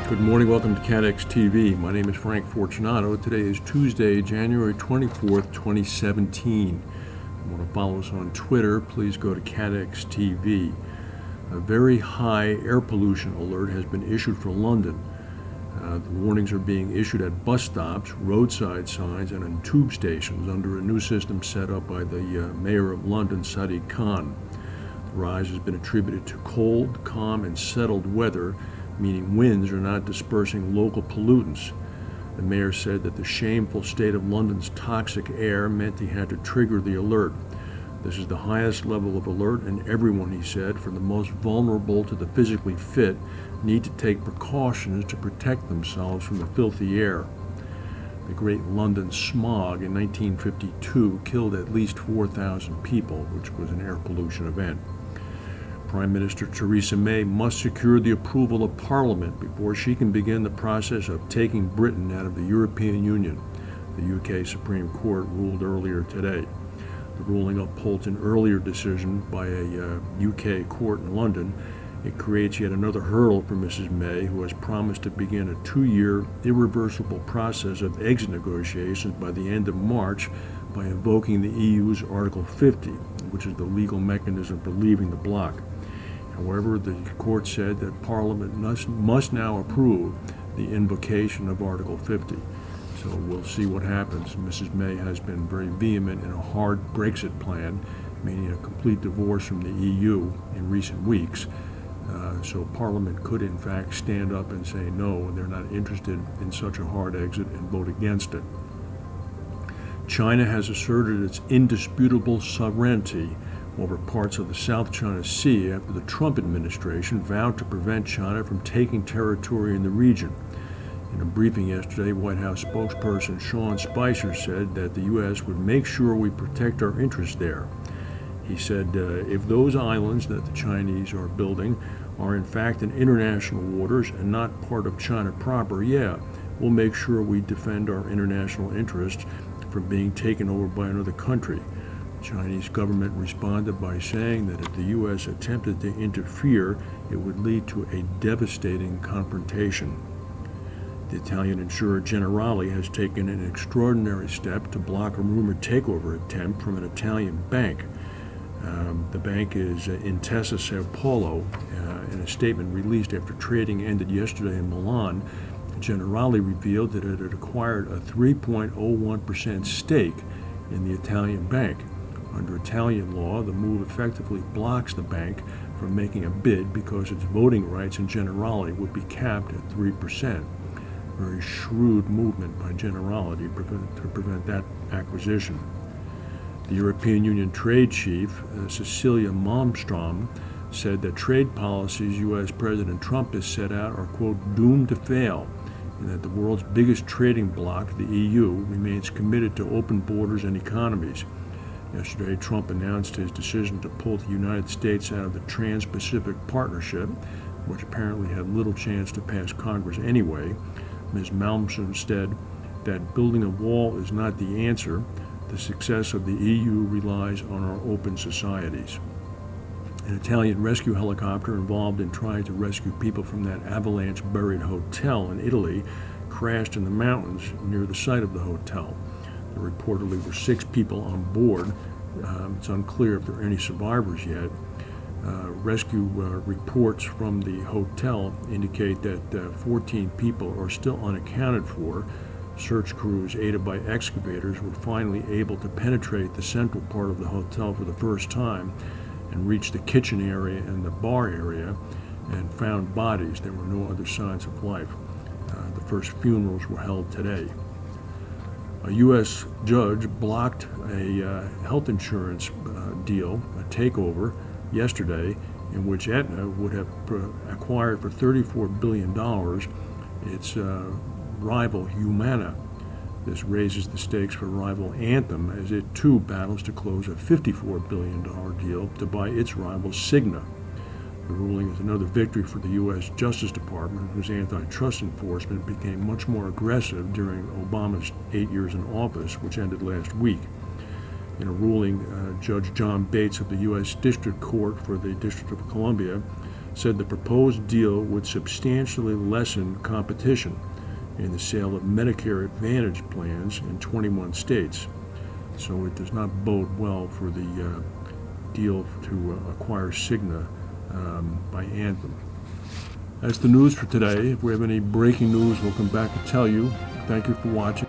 Good morning, welcome to CATEX TV. My name is Frank Fortunato. Today is Tuesday, January 24th, 2017. If you want to follow us on Twitter, please go to CATEX TV. A very high air pollution alert has been issued for London. The warnings are being issued at bus stops, roadside signs, and in tube stations under a new system set up by the Mayor of London, Sadiq Khan. The rise has been attributed to cold, calm, and settled weather, meaning winds are not dispersing local pollutants. The mayor said that the shameful state of London's toxic air meant he had to trigger the alert. This is the highest level of alert, and everyone, he said, from the most vulnerable to the physically fit, need to take precautions to protect themselves from the filthy air. The Great London Smog in 1952 killed at least 4,000 people, which was an air pollution event. Prime Minister Theresa May must secure the approval of Parliament before she can begin the process of taking Britain out of the European Union, the UK Supreme Court ruled earlier today. The ruling upholds an earlier decision by a UK court in London. It creates yet another hurdle for Mrs. May, who has promised to begin a 2-year irreversible process of exit negotiations by the end of March by invoking the EU's Article 50, which is the legal mechanism for leaving the bloc. However, the court said that Parliament must now approve the invocation of Article 50. So we'll see what happens. Mrs. May has been very vehement in a hard Brexit plan, meaning a complete divorce from the EU in recent weeks. So Parliament could in fact stand up and say no, they're not interested in such a hard exit and vote against it. China has asserted its indisputable sovereignty over parts of the South China Sea after the Trump administration vowed to prevent China from taking territory in the region. In a briefing yesterday, White House spokesperson Sean Spicer said that the U.S. would make sure we protect our interests there. He said, if those islands that the Chinese are building are in fact in international waters and not part of China proper, we'll make sure we defend our international interests from being taken over by another country. The Chinese government responded by saying that if the U.S. attempted to interfere, it would lead to a devastating confrontation. The Italian insurer Generali has taken an extraordinary step to block a rumored takeover attempt from an Italian bank. The bank is Intesa Sanpaolo. In a statement released after trading ended yesterday in Milan, Generali revealed that it had acquired a 3.01% stake in the Italian bank. Under Italian law, the move effectively blocks the bank from making a bid because its voting rights in Generali would be capped at 3%. Very shrewd movement by Generali to prevent that acquisition. The European Union trade chief, Cecilia Malmström, said that trade policies U.S. President Trump has set out are, quote, doomed to fail, and that the world's biggest trading bloc, the EU, remains committed to open borders and economies. Yesterday, Trump announced his decision to pull the United States out of the Trans-Pacific Partnership, which apparently had little chance to pass Congress anyway. Ms. Malmström said that building a wall is not the answer. The success of the EU relies on our open societies. An Italian rescue helicopter involved in trying to rescue people from that avalanche-buried hotel in Italy crashed in the mountains near the site of the hotel. There reportedly were 6 people on board. It's unclear if there are any survivors yet. Rescue reports from the hotel indicate that 14 people are still unaccounted for. Search crews aided by excavators were finally able to penetrate the central part of the hotel for the first time and reach the kitchen area and the bar area and found bodies. There were no other signs of life. The first funerals were held today. A U.S. judge blocked a health insurance deal, a takeover, yesterday in which Aetna would have acquired for $34 billion its rival Humana. This raises the stakes for rival Anthem as it too battles to close a $54 billion deal to buy its rival Cigna. The ruling is another victory for the U.S. Justice Department, whose antitrust enforcement became much more aggressive during Obama's 8 years in office, which ended last week. In a ruling, Judge John Bates of the U.S. District Court for the District of Columbia said the proposed deal would substantially lessen competition in the sale of Medicare Advantage plans in 21 states. So it does not bode well for the deal to acquire Cigna by Anthem. That's the news for today. If we have any breaking news, we'll come back and tell you. Thank you for watching.